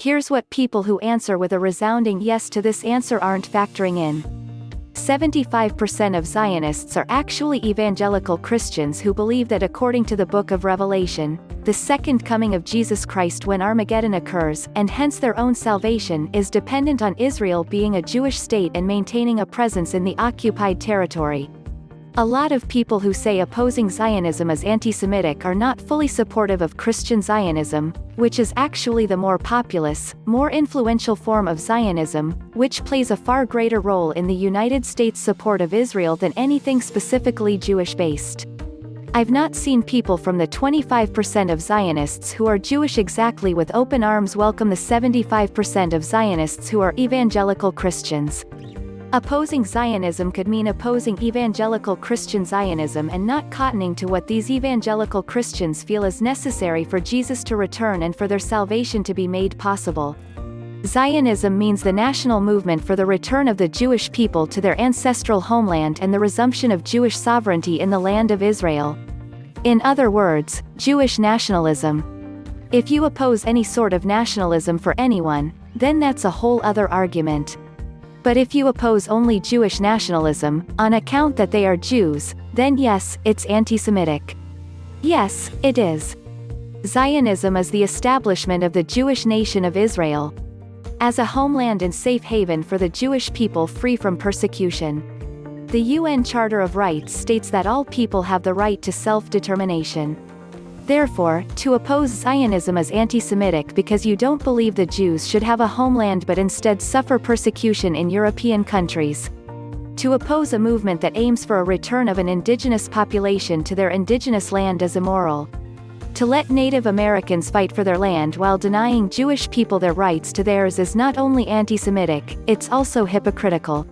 Here's what people who answer with a resounding yes to this answer aren't factoring in. 75% of Zionists are actually evangelical Christians who believe that according to the Book of Revelation, the second coming of Jesus Christ when Armageddon occurs, and hence their own salvation, is dependent on Israel being a Jewish state and maintaining a presence in the occupied territory. A lot of people who say opposing Zionism is anti-Semitic are not fully supportive of Christian Zionism, which is actually the more populous, more influential form of Zionism, which plays a far greater role in the United States' support of Israel than anything specifically Jewish-based. I've not seen people from the 25% of Zionists who are Jewish exactly with open arms welcome the 75% of Zionists who are evangelical Christians. Opposing Zionism could mean opposing evangelical Christian Zionism and not cottoning to what these evangelical Christians feel is necessary for Jesus to return and for their salvation to be made possible. Zionism means the national movement for the return of the Jewish people to their ancestral homeland and the resumption of Jewish sovereignty in the land of Israel. In other words, Jewish nationalism. If you oppose any sort of nationalism for anyone, then that's a whole other argument. But if you oppose only Jewish nationalism, on account that they are Jews, then yes, it's anti-Semitic. Yes, it is. Zionism is the establishment of the Jewish nation of Israel as a homeland and safe haven for the Jewish people free from persecution. The UN Charter of Rights states that all people have the right to self-determination. Therefore, to oppose Zionism is anti-Semitic because you don't believe the Jews should have a homeland but instead suffer persecution in European countries. To oppose a movement that aims for a return of an indigenous population to their indigenous land is immoral. To let Native Americans fight for their land while denying Jewish people their rights to theirs is not only anti-Semitic, it's also hypocritical.